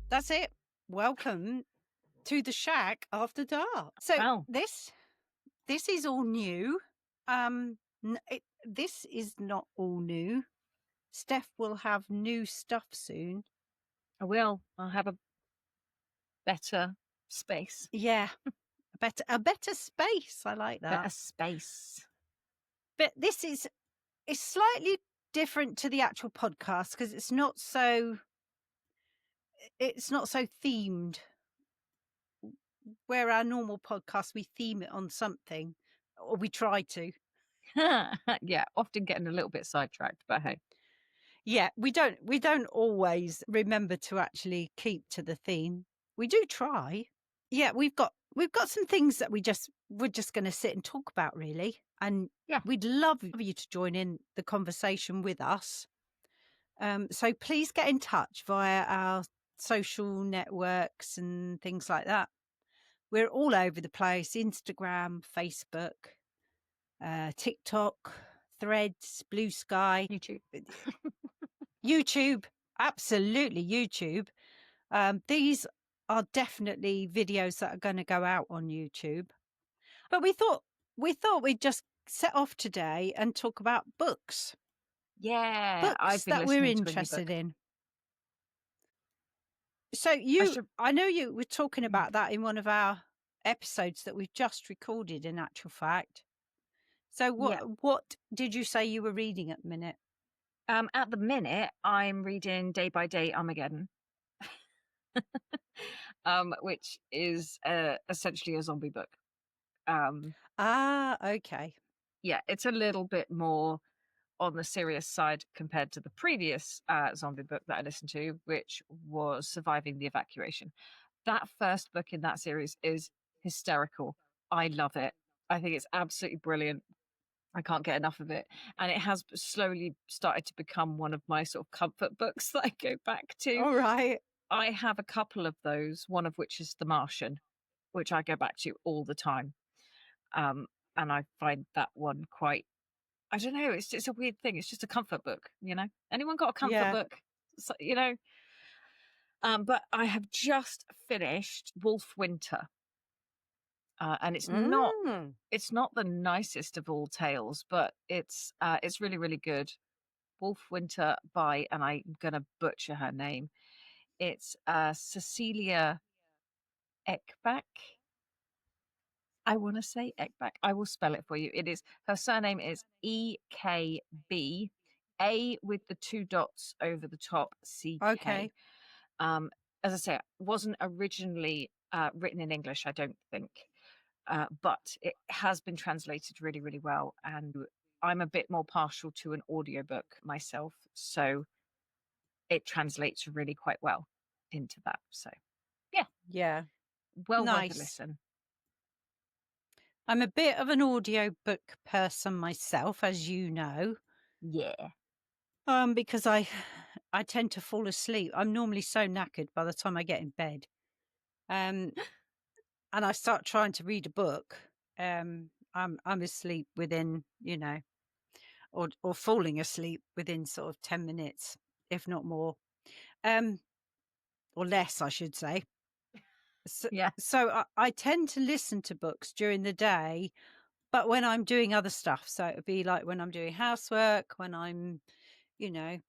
That's it. Welcome to the shack after dark. So Wow. this is all new. This is not all new. Steph will have new stuff soon. I will. I'll have a better space. Yeah, a better space. I like that. Better space. But this is it's slightly different to the actual podcast because it's not so themed. Where our normal podcast we theme it on something, or we try to. Yeah, often getting a little bit sidetracked, but hey. Yeah, we don't always remember to actually keep to the theme. We do try. Yeah, we've got some things that we're just going to sit and talk about, really. And Yeah. we'd love you to join in the conversation with us. So please get in touch via our social networks and things like that. We're all over the place: Instagram, Facebook, TikTok, Threads, Blue Sky, YouTube, absolutely YouTube. These are definitely videos that are going to go out on YouTube. But we thought we'd just set off today and talk about books. Yeah, Books that we're interested in. So I know you were talking about that in one of our episodes that we've just recorded, in actual fact. So what did you say you were reading at the minute? At the minute, I'm reading Day by Day Armageddon, which is essentially a zombie book. Okay. Yeah, it's a little bit more on the serious side compared to the previous zombie book that I listened to, which was Surviving the Evacuation. That first book in that series is hysterical. I love it. I think it's absolutely brilliant. I can't get enough of it. And it has slowly started to become one of my sort of comfort books that I go back to. All right. I have a couple of those, one of which is The Martian, which I go back to all the time. And I find that one quite, I don't know, it's a weird thing. It's just a comfort book, you know? Anyone got a comfort book? So, you know? But I have just finished Wolf Winter. And it's not the nicest of all tales, but it's really, really good. Wolf Winter by, and I'm gonna butcher her name. It's Cecilia Ekbak. I want to say Ekbak. I will spell it for you. Her surname is EKB, A with the 2 dots over the top, CK. Okay. As I say, it wasn't originally written in English, I don't think. But it has been translated really, really well. And I'm a bit more partial to an audiobook myself. So it translates really quite well into that. So, yeah. Yeah. Well Nice. worth a listen. I'm a bit of an audiobook person myself, as you know. Yeah. Because I tend to fall asleep. I'm normally so knackered by the time I get in bed. And I start trying to read a book. I'm asleep within, or falling asleep within sort of 10 minutes, if not more. Or less, I should say. So, yeah. So I tend to listen to books during the day, but when I'm doing other stuff. So it would be like when I'm doing housework, when I'm, doing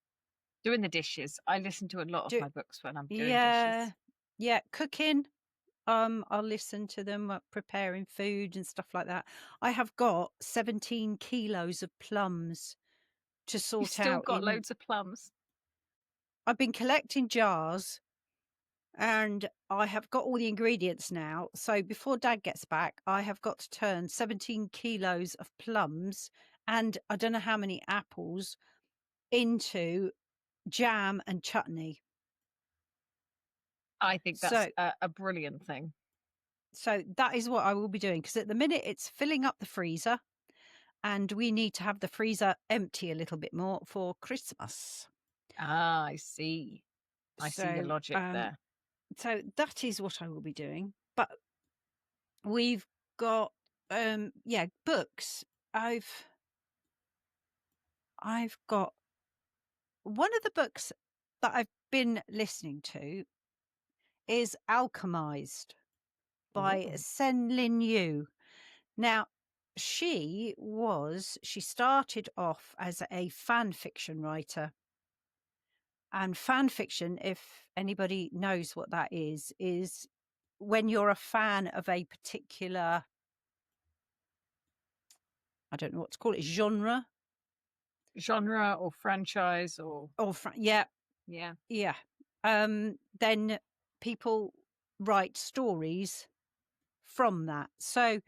the dishes. I listen to a lot of my books when I'm doing dishes. Yeah, cooking. I'll listen to them preparing food and stuff like that. I have got 17 kilos of plums to sort You've still out. got loads of plums. I've been collecting jars and I have got all the ingredients now. So before Dad gets back, I have got to turn 17 kilos of plums and I don't know how many apples into jam and chutney. I think that's a brilliant thing. So that is what I will be doing, because at the minute it's filling up the freezer and we need to have the freezer empty a little bit more for Christmas. Ah, I see. I see your logic there. So that is what I will be doing. But we've got books. I've got one of the books that I've been listening to is Alchemised by Ooh. SenLinYu. Now, she started off as a fan fiction writer. And fan fiction, if anybody knows what that is when you're a fan of a particular, I don't know what to call it, genre. Genre or franchise or Yeah, yeah. yeah. Then people write stories from that. So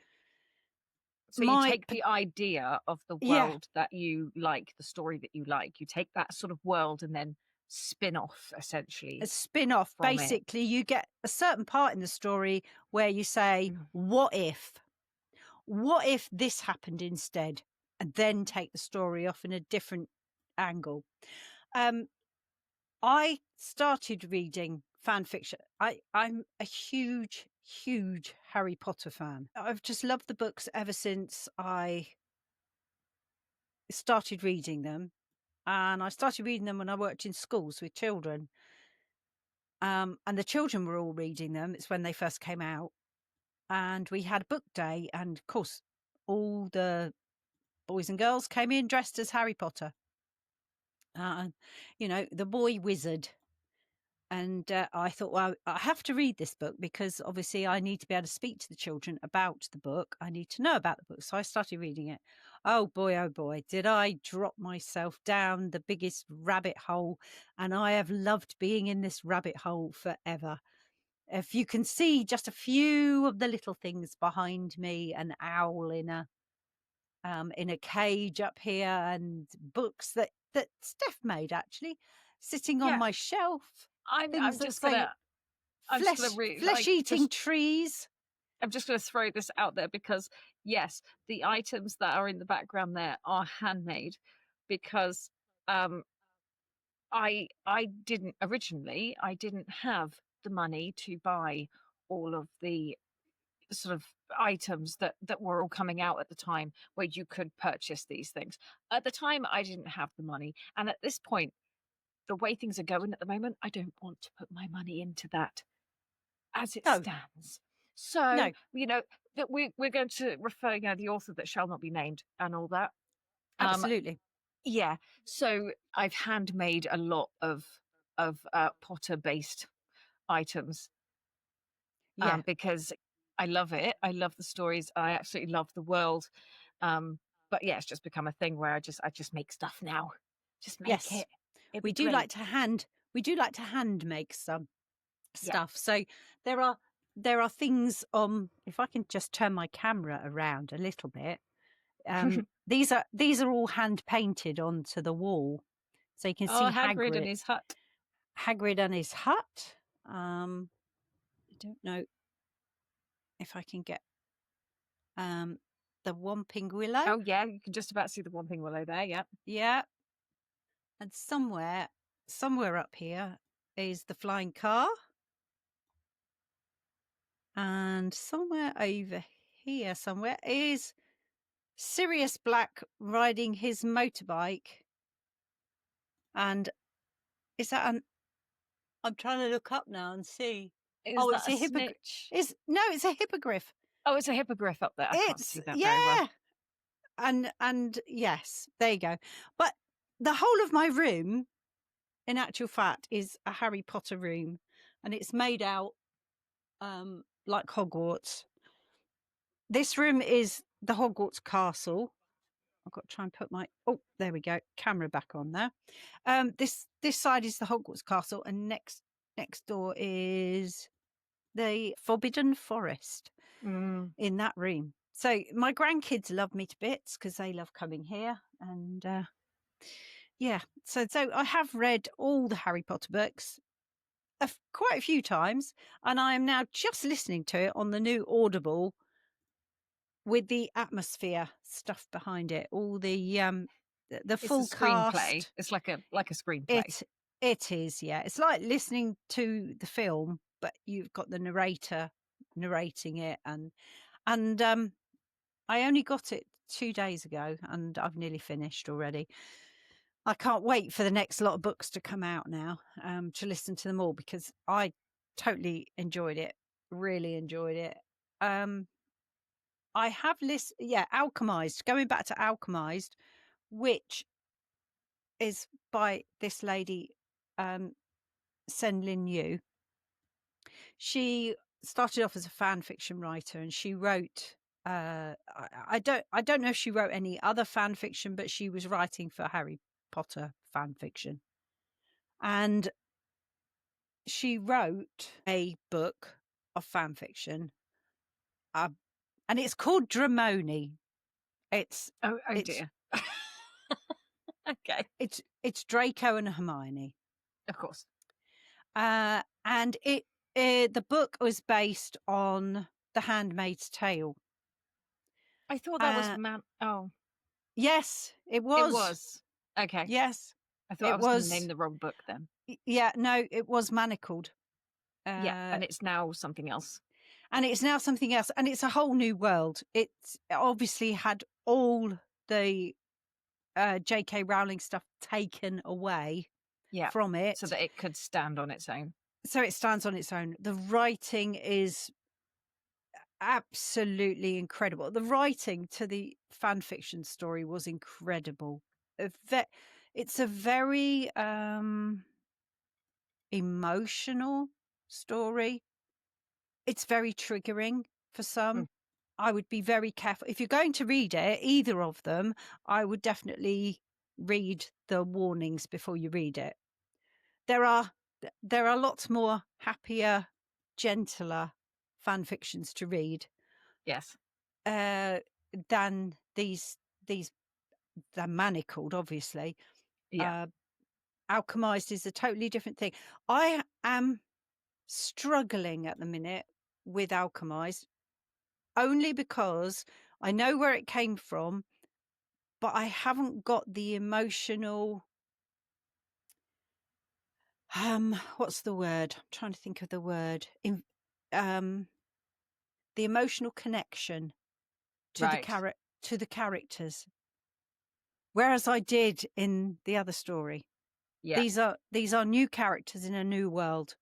So you my take the idea of the yeah, world that you like, the story that you like, you take that sort of world and then spin off a essentially spin-off. from it. Basically, you get a certain part in the story where you say, Mm. what if? What if this happened instead? And then take the story off in a different angle. I started reading fan fiction. I'm a huge, huge Harry Potter fan. I've just loved the books ever since I started reading them. And I started reading them when I worked in schools with children. And the children were all reading them. It's when they first came out. And we had a book day. And of course, all the boys and girls came in dressed as Harry Potter. The boy wizard. And I thought, well, I have to read this book because obviously I need to be able to speak to the children about the book. I need to know about the book. So I started reading it. Oh boy, did I drop myself down the biggest rabbit hole. And I have loved being in this rabbit hole forever. If you can see just a few of the little things behind me, an owl in a cage up here, and books that Steph made actually sitting on Yeah. my shelf. Things I'm that just say gonna I'm just gonna flesh-eating trees. I'm just gonna throw this out there because yes, the items that are in the background there are handmade because um I didn't originally I didn't have the money to buy all of the sort of items that were all coming out at the time where you could purchase these things. At the time I didn't have the money, and at this point the way things are going at the moment, I don't want to put my money into that as it No, stands. So, no, that we're going to refer, the author that shall not be named and all that. Um, absolutely. yeah. So I've handmade a lot of Potter based items Yeah. because I love it. I love the stories. I absolutely love the world. But yeah, it's just become a thing where I just make stuff now. Just make Yes. it. It'd We be do like great. to hand make some Yeah. stuff. So there are things if I can just turn my camera around a little bit. These are all hand painted onto the wall. So you can Oh, see Hagrid and his hut. Hagrid and his hut. I don't know if I can get the Whomping Willow. Oh yeah, you can just about see the Whomping Willow there. Yeah. Yeah. And somewhere up here is the flying car. And somewhere over here somewhere is Sirius Black riding his motorbike. And is that I'm trying to look up now and see. Is Oh, that it's a a hippogriff. snitch? It's a hippogriff. Oh, it's a hippogriff up there. I can't It's see that very well. yeah. And yes, there you go. But the whole of my room, in actual fact, is a Harry Potter room, and it's made out like Hogwarts. This room is the Hogwarts castle. I've got to try and put there we go, camera back on there. This side is the Hogwarts castle, and next door is the Forbidden Forest Mm. in that room. So my grandkids love me to bits because they love coming here, and yeah. So I have read all the Harry Potter books quite a few times, and I am now just listening to it on the new Audible with the atmosphere stuff behind it, all the It's a full screenplay. cast. It's like a screenplay. It is, yeah. It's like listening to the film, but you've got the narrator narrating it, and I only got it 2 days ago, and I've nearly finished already. I can't wait for the next lot of books to come out now, to listen to them all, because I totally enjoyed it. Really enjoyed it. I have Alchemised. Going back to Alchemised, which is by this lady, SenLinYu. She started off as a fan fiction writer, and she wrote. I don't know if she wrote any other fan fiction, but she was writing for Harry Potter fan fiction, and she wrote a book of fan fiction, and it's called Dramoni. It's Oh it's dear. Okay. it's Draco and Hermione. Of course. And the book was based on The Handmaid's Tale. I thought that was oh, Yes, it it was. was. Okay. Yes, I thought I it was gonna was. name the wrong book then. Yeah, no, it was Manacled. Yeah, and it's now something else. And it's now something else, and it's a whole new world. It's obviously had all the J.K. Rowling stuff taken away Yeah, from it, so that it could stand on its own. so it stands on its own. The writing is absolutely incredible. The writing to the fan fiction story was incredible. It's a very emotional story. It's very triggering for some. Mm. I would be very careful. If you're going to read it, either of them, I would definitely read the warnings before you read it. There are lots more happier, gentler fan fictions to read. Yes. Than these they're manacled, obviously. Yeah. Alchemised is a totally different thing. I am struggling at the minute with Alchemised only because I know where it came from, but I haven't got the emotional what's the word? I'm trying to think of the word. The emotional connection to Right. to the characters. Whereas I did in the other story. Yeah. These are new characters in a new world,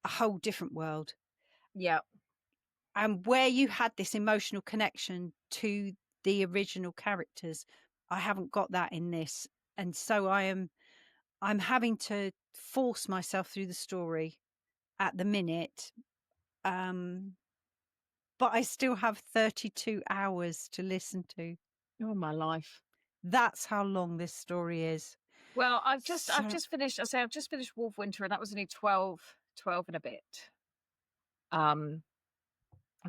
a whole different world. Yeah. And where you had this emotional connection to the original characters, I haven't got that in this. And so I'm having to force myself through the story at the minute. But I still have 32 hours to listen to. Oh my life. That's how long this story is. Well, I've just finished. I've just finished Wolf Winter, and that was only 12 and a bit.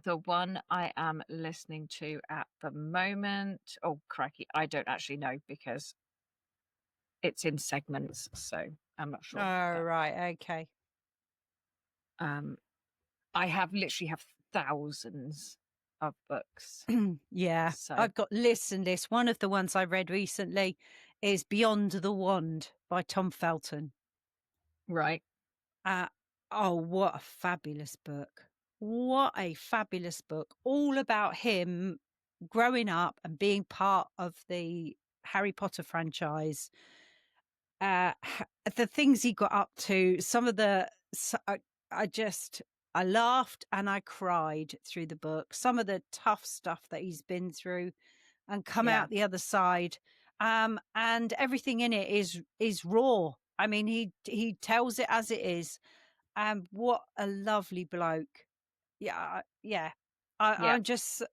The one I am listening to at the moment. Oh crikey, I don't actually know because it's in segments, so I'm not sure. Oh, right, okay. I literally have thousands of books. Yeah, So I've got lists and lists. One of the ones I read recently is Beyond the Wand by Tom Felton. right. Oh, what a fabulous book. What a fabulous book. All about him growing up and being part of the Harry Potter franchise. The things he got up to, some of the, I laughed and I cried through the book. Some of the tough stuff that he's been through and come Yeah. out the other side. And everything in it is raw. I mean, he tells it as it is. And what a lovely bloke. Yeah. I just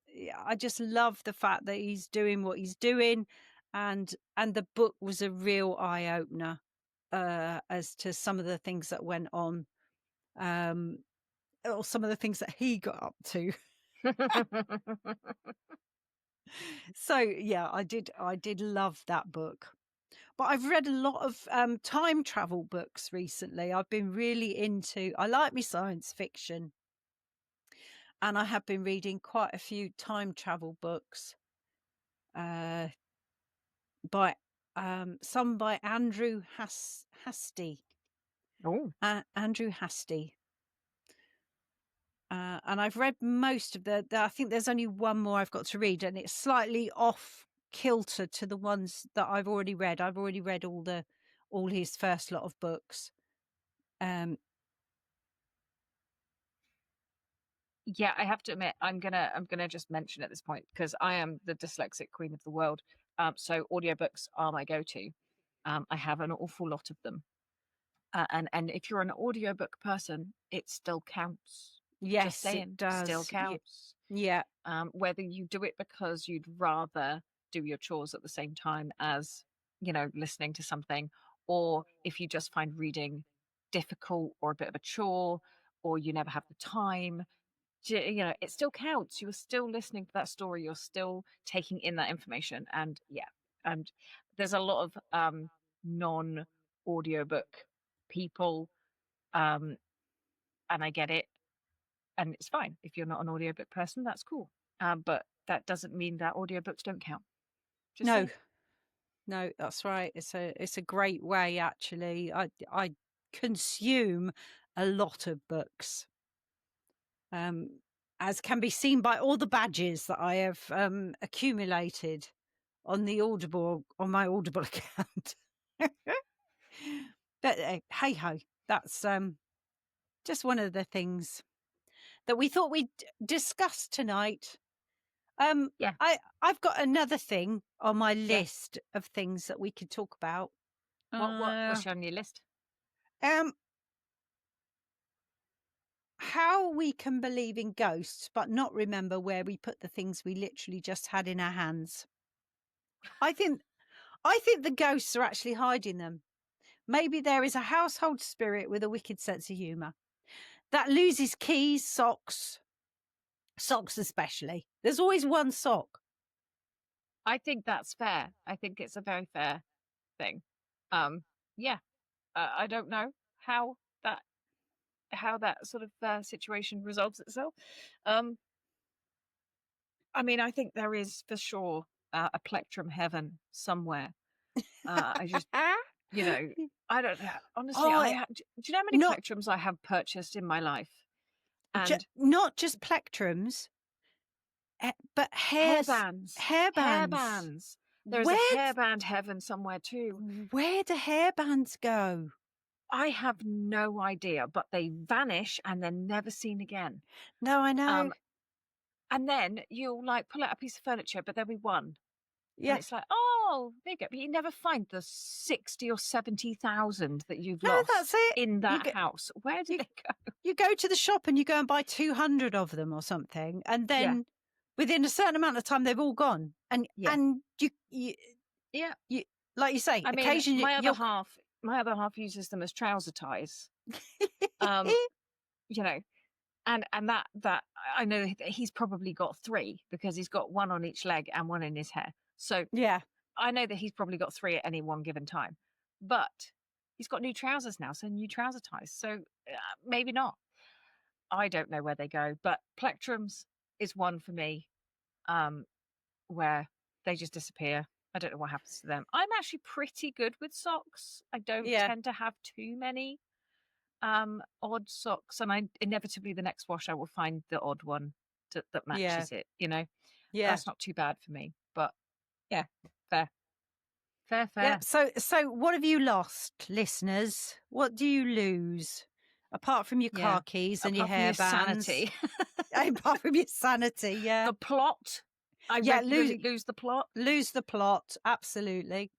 love the fact that he's doing what he's doing, and the book was a real eye opener as to some of the things that went on, or some of the things that he got up to. So yeah, I did love that book. But I've read a lot of time travel books recently. I've been really into. I like me science fiction. And I have been reading quite a few time travel books, by some by Andrew Hastie. Oh, Andrew Hastie. And I've read most of the. I think there's only one more I've got to read, and it's slightly off kilter to the ones that I've already read. I've already read all his first lot of books. Yeah, I have to admit, I'm gonna just mention at this point because I am the dyslexic queen of the world. So audiobooks are my go-to. I have an awful lot of them. And if you're an audiobook person, it still counts. Just Yes, it saying, still does. counts. Yeah. Whether you do it because you'd rather do your chores at the same time as, listening to something, or if you just find reading difficult or a bit of a chore, or you never have the time, it still counts. You're still listening to that story. You're still taking in that information. And yeah, and there's a lot of non audiobook people, um, and I get it. And it's fine. If you're not an audiobook person, that's cool. But that doesn't mean that audiobooks don't count. Just No, saying. no, that's right. It's a great way, actually. I consume a lot of books, as can be seen by all the badges that I have accumulated on my Audible account. But hey ho, that's just one of the things that we thought we'd discuss tonight. Yeah. I've got another thing on my Yeah. list of things that we could talk about. What's on your list? Um, how we can believe in ghosts but not remember where we put the things we literally just had in our hands. I think the ghosts are actually hiding them. Maybe there is a household spirit with a wicked sense of humour that loses keys, socks especially. There's always one sock. I think that's fair. I think it's a very fair thing. Yeah. I don't know how that sort of situation resolves itself. Um, I mean, I think there is for sure a plectrum heaven somewhere. I just, I don't know. Honestly, Oh, do you know how many not plectrums I have purchased in my life? And not just plectrums, but hairbands, hairbands. hairbands. There's a Where hairband heaven somewhere too. where do hairbands go? I have no idea, but they vanish and they're never seen again. No, I know. And then you'll like pull out a piece of furniture, but there'll be one. And Yeah. it's like, oh, there you go. But you never find the 60 or 70,000 that you've No, that's lost it. in You that go, house. Where do you they go? you go to the shop and you go and buy 200 of them or something, and Yeah. then within a certain amount of time they've all gone. And Yeah. you Yeah. like you say, I mean, occasionally my other half uses them as trouser ties. You know, and that I know that he's probably got three because he's got one on each leg and one in his hair. So yeah, I know that he's probably got three at any one given time. But he's got new trousers now, so new trouser ties. So maybe not. I don't know where they go, but plectrums is one for me, where they just disappear. I don't know what happens to them. I'm actually pretty good with socks. I don't yeah, tend to have too many odd socks, and I inevitably the next wash I will find the odd one that yeah, matches it. You know, yeah. that's not too bad for me. But yeah, fair, fair, Yeah. fair. So what have you lost, listeners? What do you lose? Apart from your Yeah. car keys and your Apart from your hairbands. sanity, Apart from your sanity, yeah. the plot. I Yeah, regularly lose the plot. lose the plot, absolutely.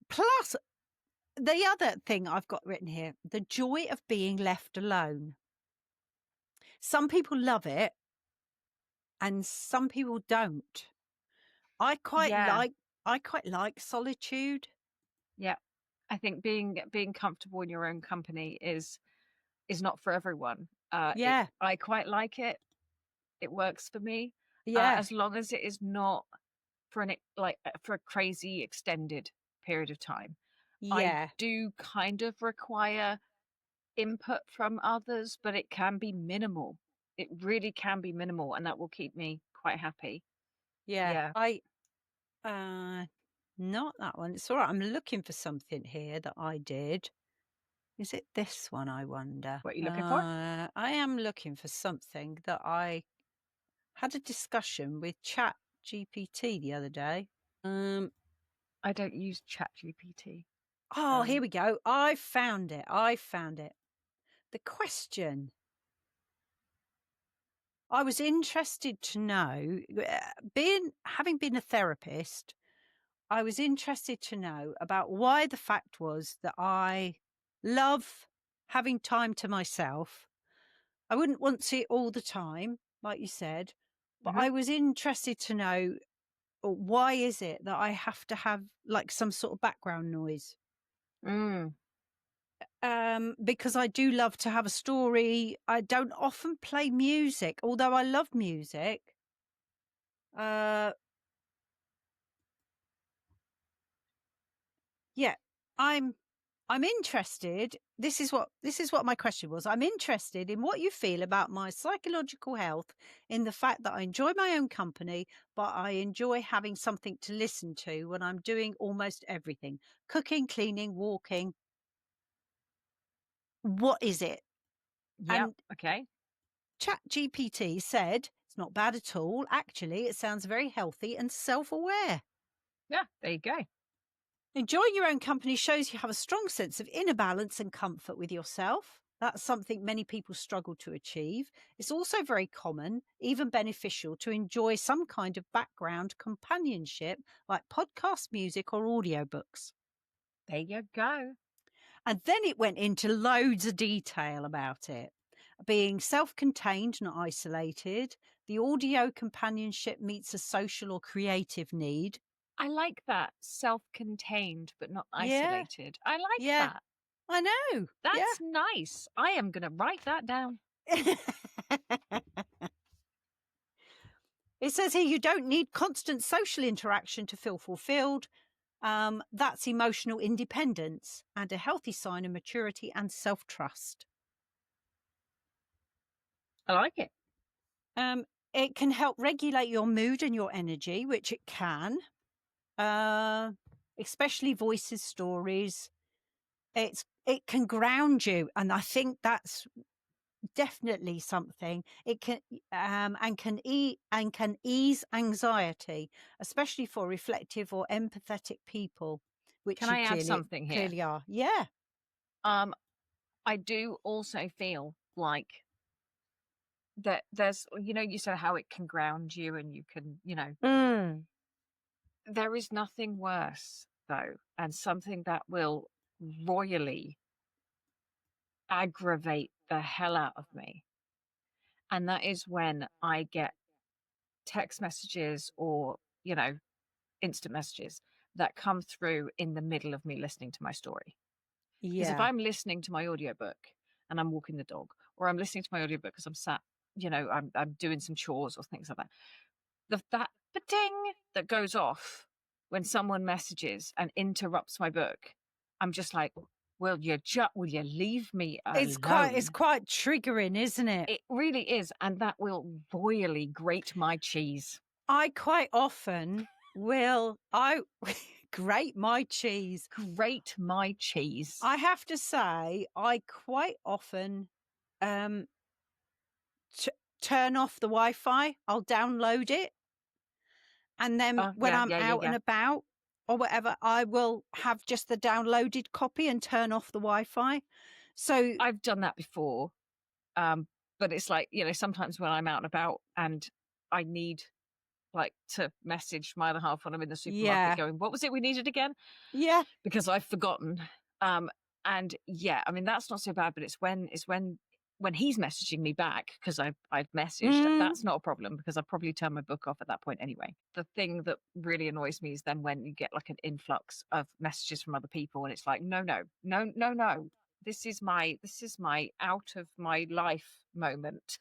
Plus the other thing I've got written here, the joy of being left alone. Some people love it and some people don't. I quite Yeah, like solitude. yeah. I think being comfortable in your own company is not for everyone. Yeah. I quite like it. It works for me, Yeah. as long as it is not for for a crazy extended period of time. I Yeah. do kind of require input from others, but it can be minimal. It really can be minimal, and that will keep me quite happy. Yeah. Yeah. Not that one. It's all right. I'm looking for something here that I did. Is it this one, I wonder? What are you looking for? I am looking for something that I had a discussion with Chat GPT the other day. I don't use ChatGPT. Oh, here we go. I found it. The question. I was interested to know, having been a therapist, I was interested to know about why the fact was that I love having time to myself. I wouldn't want to see it all the time, like you said, but Mhm. I was interested to know why is it that I have to have like some sort of background noise? Mm. Because I do love to have a story. I don't often play music, although I love music. Uh, yeah, I'm I'm interested. This is what my question was. I'm interested in what you feel about my psychological health, in the fact that I enjoy my own company, but I enjoy having something to listen to when I'm doing almost everything: cooking, cleaning, walking. What is it? Yep. And Okay. ChatGPT said it's not bad at all. Actually, it sounds very healthy and self-aware. Yeah. There you go. Enjoying your own company shows you have a strong sense of inner balance and comfort with yourself. That's something many people struggle to achieve. It's also very common, even beneficial, to enjoy some kind of background companionship like podcast music or audiobooks. There you go. And then it went into loads of detail about it. Being self contained, not isolated, the audio companionship meets a social or creative need. I like that. Self-contained, but not Yeah, isolated. I like yeah, that. I know. Yeah. That's nice. I am going to write that down. It says here you don't need constant social interaction to feel fulfilled. That's emotional independence and a healthy sign of maturity and self trust. I like it. It can help regulate your mood and your energy, which it can, especially voices, stories. It can ground you, and I think that's definitely something. It can and can ease anxiety, especially for reflective or empathetic people, Can which you I add clearly something here? clearly are. Yeah. Um, I do also feel like that there's, you said how it can ground you and you can, Mm. there is nothing worse though, and something that will royally aggravate the hell out of me. And that is when I get text messages or, instant messages that come through in the middle of me listening to my story. Because if Yeah. I'm listening to my audiobook and I'm walking the dog, or I'm listening to my audiobook because I'm sat, I'm doing some chores or things like that, that the ding that goes off when someone messages and interrupts my book, I'm just like, will you leave me It's alone? quite triggering, isn't it? It really is, and that will royally grate my cheese. I quite often will I grate my cheese. Grate my cheese. I have to say, I quite often um turn off the Wi-Fi. I'll download it, and then when Yeah, I'm yeah, yeah, out and yeah. about or whatever, I will have just the downloaded copy and turn off the Wi-Fi. So I've done that before. But it's like, sometimes when I'm out and about and I need like to message my other half when I'm in the supermarket yeah, going, what was it we needed again? yeah, Because I've forgotten. Um, and yeah, I mean that's not so bad, but it's when he's messaging me back because I've messaged, mm, that's not a problem because I've probably turned my book off at that point anyway. The thing that really annoys me is then when you get like an influx of messages from other people and it's like, no, no, no, no, no. This is my out of my life moment,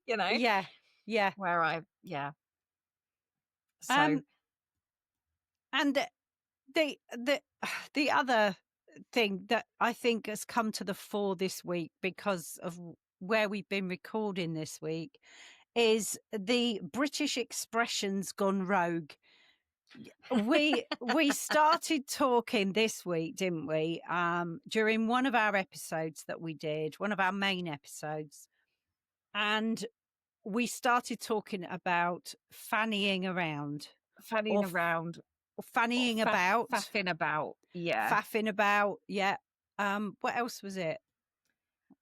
you know, yeah, yeah. where yeah. So Um, and the the other thing that I think has come to the fore this week because of where we've been recording this week is the British expressions gone rogue. We started talking this week, didn't we? During one of our episodes that we did, one of our main episodes, and we started talking about fannying around fanning or around or fannying about, faffing about, yeah. faffing about. Yeah. What else was it?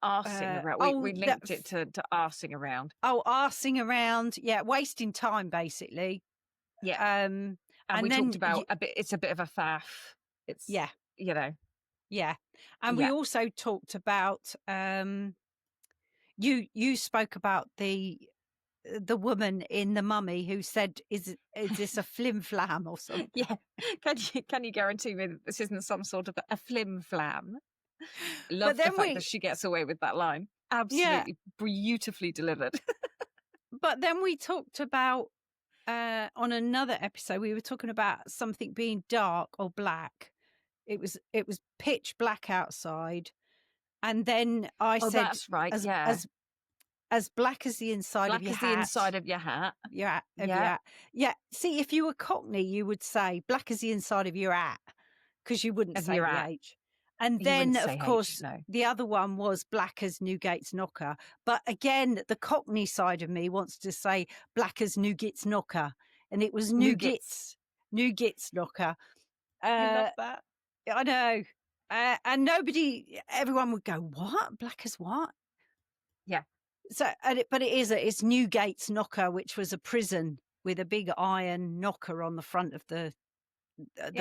Arsing around. We linked it to arsing around. Oh, arsing around. Yeah, wasting time, basically. Yeah. And we talked about it's a bit of a faff. It's, yeah. you know. Yeah. And we also talked about, you spoke about the woman in The Mummy who said, is this a flim flam or something? Yeah. Can you guarantee me that this isn't some sort of a flim flam? Love the fact that she gets away with that line. Absolutely beautifully delivered. But then we talked about, on another episode, we were talking about something being dark or black. It was pitch black outside. And then I said, that's right. As black as the inside of your hat. Black as the inside of your hat. Yeah. See, if you were Cockney, you would say black as the inside of your hat, because you wouldn't say the H. And then, of course, the other one was black as Newgate's knocker. But again, the Cockney side of me wants to say black as Newgate's knocker. And it was Newgate's knocker. I love that. I know. And everyone would go, what? Black as what? Yeah. So, but it's Newgate's knocker, which was a prison with a big iron knocker on the front of the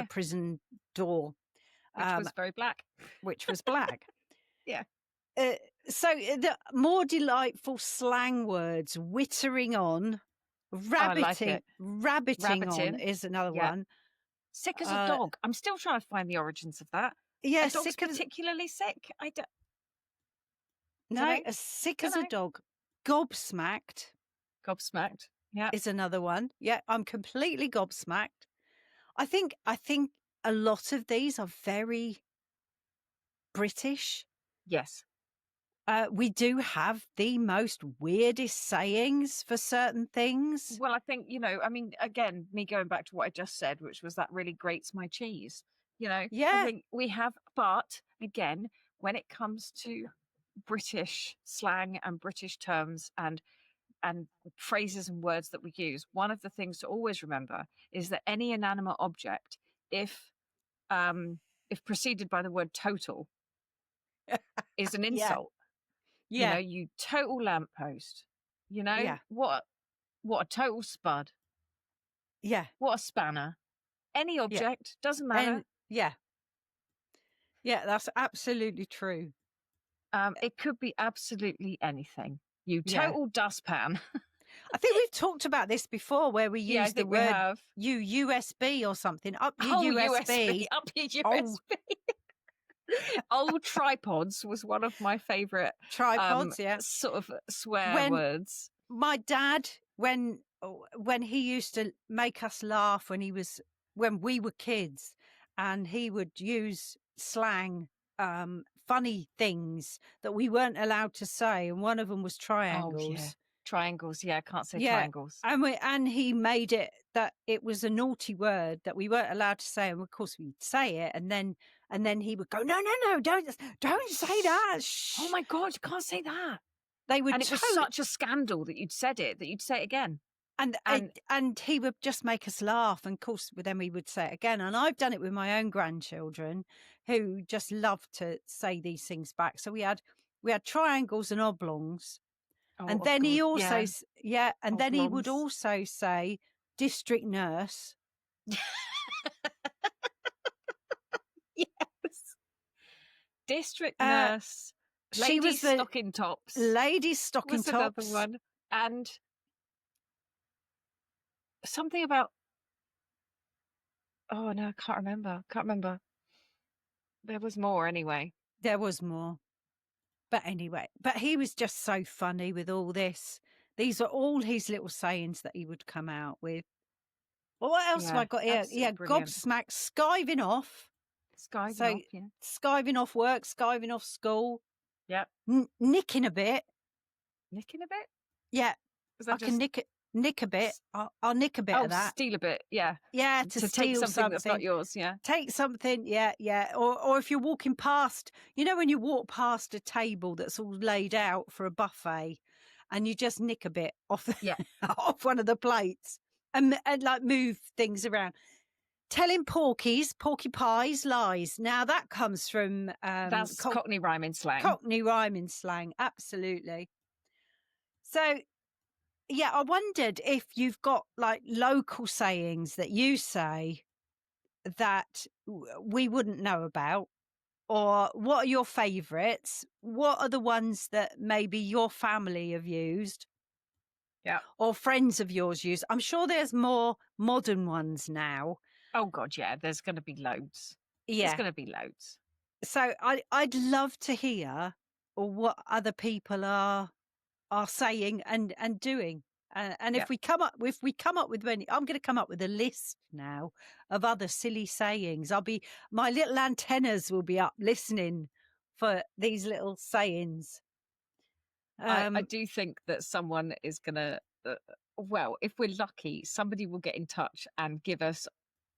prison door. Which was very black. Which was black. Yeah. So the more delightful slang words, wittering on, rabbiting on is another one. Sick as a dog. I'm still trying to find the origins of that. Yeah, a dog's particularly sick. Sick as a dog. Gobsmacked. Gobsmacked. Yeah, is another one. Yeah, I'm completely gobsmacked. I think a lot of these are very British. Yes. We do have the most weirdest sayings for certain things. Well, I think, again, me going back to what I just said, which was that really grates my cheese. I think we have, but again, when it comes to British slang and British terms and phrases and words that we use, one of the things to always remember is that any inanimate object, if preceded by the word total, is an insult. Yeah. You total lamppost. What a total spud. Yeah. What a spanner. Any object, doesn't matter. Yeah, that's absolutely true. It could be absolutely anything. You total dustpan. I think we've talked about this before, where we use the word USB or something. Up your USB. Up your USB. Old tripods was one of my favourite sort of swear words. My dad, when he used to make us laugh when we were kids, and he would use slang, funny things that we weren't allowed to say, and one of them was triangles. Oh, yeah. Triangles, I can't say triangles. And he made it that it was a naughty word that we weren't allowed to say, and of course we'd say it, and then he would go, no, don't say that. Shh. Oh my God, you can't say that. It was such a scandal that you'd said it, that you'd say it again. And he would just make us laugh, and of course then we would say it again. And I've done it with my own grandchildren, who just love to say these things back. So we had triangles and oblongs, and then he also and then he would also say district nurse. Yes, district nurse. She was the stocking tops. Ladies stocking tops. Another one. And something about, oh no, I can't remember. There was more anyway. There was more. But anyway, he was just so funny with all this. These are all his little sayings that he would come out with. Well, what else have I got here? Gobsmacked, skiving off. Skiving off work, skiving off school. Yep. Nicking a bit. Nicking a bit? Yeah. I can nick a bit. I'll nick a bit of that. Steal a bit, yeah. Yeah, to take something that's not yours, yeah. Take something, yeah. Or if you're walking past, when you walk past a table that's all laid out for a buffet, and you just nick a bit off off one of the plates and like move things around. telling porcupines lies. Now that comes from That's Cockney rhyming slang. Cockney rhyming slang, absolutely. So, yeah, I wondered if you've got like local sayings that you say that we wouldn't know about, or what are your favourites? What are the ones that maybe your family have used? Yeah. Or friends of yours use? I'm sure there's more modern ones now. Oh God, yeah. There's going to be loads. There's Yeah. going to be loads. So I'd love to hear what other people are saying and doing. And Yeah. if we come up with many, I'm going to come up with a list now of other silly sayings. My little antennas will be up listening for these little sayings. I do think that someone is going to, well, if we're lucky, somebody will get in touch and give us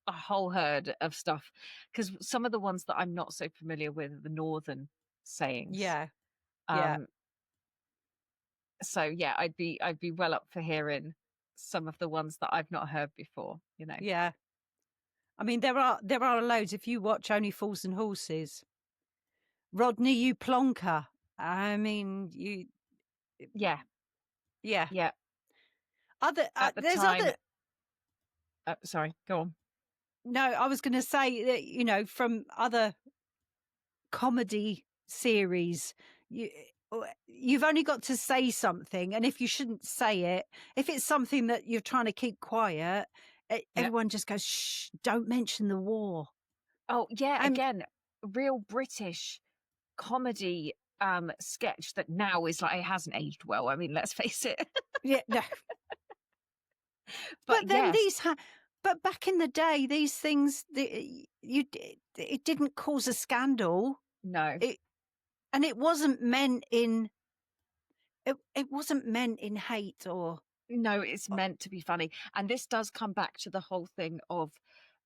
a whole herd of stuff, because some of the ones that I'm not so familiar with are the northern sayings. Yeah. So yeah, I'd be well up for hearing some of the ones that I've not heard before, you know. Yeah. I mean, there are loads. If you watch Only Fools and Horses, Rodney, you plonker. I mean, you. Yeah. Other At the there's time, other. Sorry, go on. No, I was going to say that from other comedy series, you've only got to say something, and if you shouldn't say it, if it's something that you're trying to keep quiet, everyone just goes, shh, don't mention the war. Oh yeah, again, real British comedy sketch that now is like, it hasn't aged well. I mean, let's face it. Yeah, no. But then yes. but back in the day, these things, it didn't cause a scandal. No. And it wasn't meant in. It wasn't meant in hate or. No, it's meant to be funny. And this does come back to the whole thing of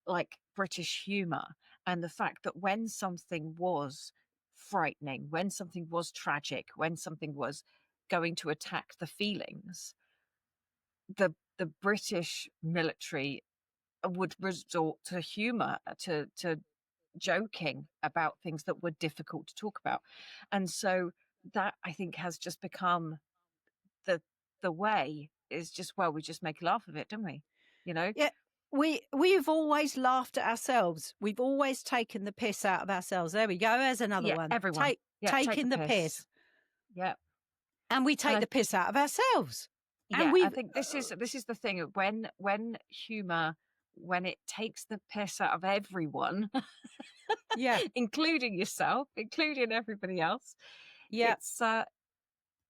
like British humour, and the fact that when something was frightening, when something was tragic, when something was going to attack the feelings, the British military would resort to humour, to joking about things that were difficult to talk about. And so that, I think, has just become the way, is just, well, we just make a laugh of it, don't we? You know? Yeah, we've always laughed at ourselves. We've always taken the piss out of ourselves. There we go. There's another one. Everyone. Taking the piss. Yeah. And we take the piss out of ourselves. And I think this is the thing. When humour, when it takes the piss out of everyone, yeah, including yourself, including everybody else, yeah,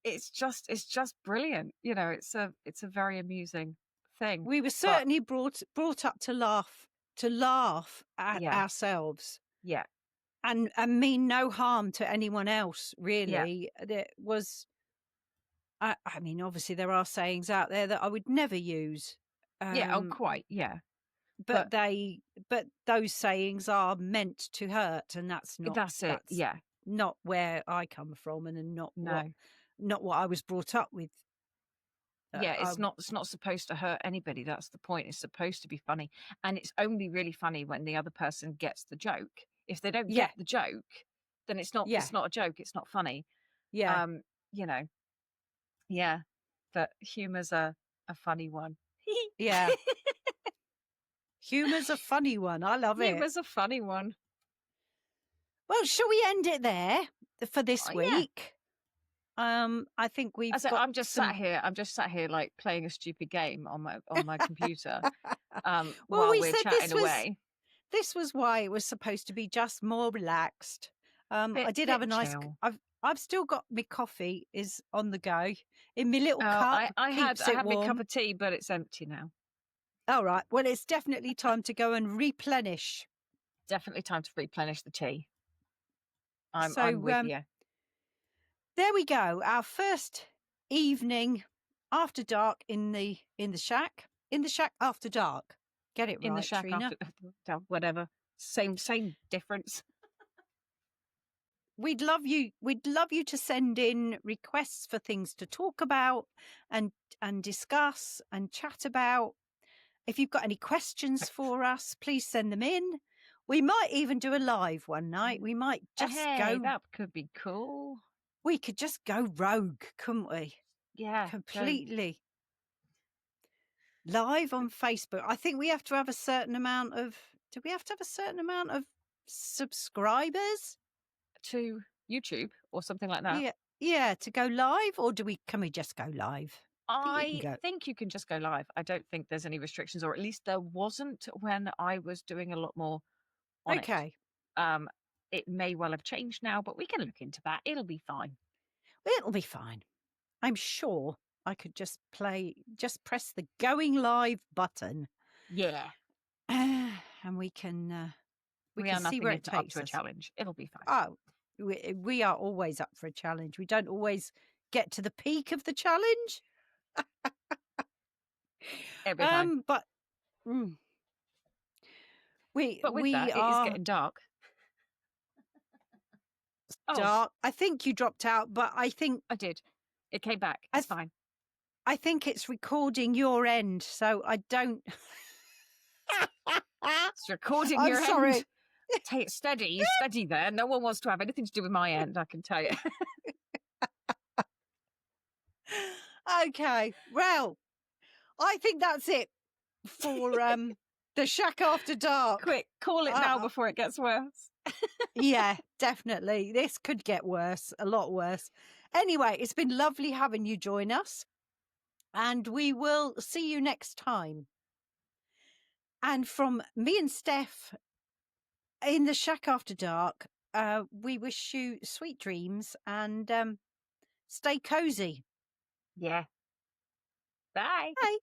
it's just brilliant. You know, it's a very amusing thing. We were certainly brought up to laugh at ourselves. Yeah. And mean no harm to anyone else, really. There was, I mean, obviously there are sayings out there that I would never use. Quite, yeah. But those sayings are meant to hurt, and that's not where I come from, and not what I was brought up with. It's not supposed to hurt anybody. That's the point. It's supposed to be funny, and it's only really funny when the other person gets the joke. If they don't get the joke, then it's not a joke. It's not funny. Yeah. You know. Yeah. But humour's a funny one. Yeah. Humour's a funny one. I love it. Humour's a funny one. Well, shall we end it there for this week? I think I'm just sat here like playing a stupid game on my computer. While we're chatting away. This was why it was supposed to be just more relaxed. I did have a nice. I've still got my coffee is on the go in my little cup. I had my cup of tea, but it's empty now. All right. Well, it's definitely time to go and replenish. Definitely time to replenish the tea. I'm with you. There we go. Our first evening after dark in the shack. In the shack after dark. Get it right, in the shack Trina. After whatever. Same difference. We'd love you to send in requests for things to talk about and discuss and chat about. if you've got any questions for us, please send them in. We might even do a live one night. We might just that could be cool. We could just go rogue, couldn't we? Yeah. Completely. Live on Facebook. I think we have to have a certain amount of... Do we have to have a certain amount of subscribers? To YouTube or something like that? Yeah, to go live? Or can we just go live? I think you can just go live. I don't think there's any restrictions, or at least there wasn't when I was doing a lot more on it. It may well have changed now, but we can look into that. It'll be fine. It'll be fine. I'm sure I could just press the going live button. Yeah. And we can see where it takes up to us. A challenge. It'll be fine. Oh, we are always up for a challenge. We don't always get to the peak of the challenge. Every time. But with that, it is getting dark. Dark. I think you dropped out, but I think I did. It came back. It's fine. I think it's recording your end, so I don't. It's recording your sorry. end. Take it steady there. No one wants to have anything to do with my end, I can tell you. Okay, well, I think that's it for the Shack After Dark. Quick, call it now before it gets worse. Yeah, definitely. This could get worse, a lot worse. Anyway, it's been lovely having you join us, and we will see you next time. And from me and Steph in the Shack After Dark, we wish you sweet dreams and stay cozy. Yeah. Bye. Bye.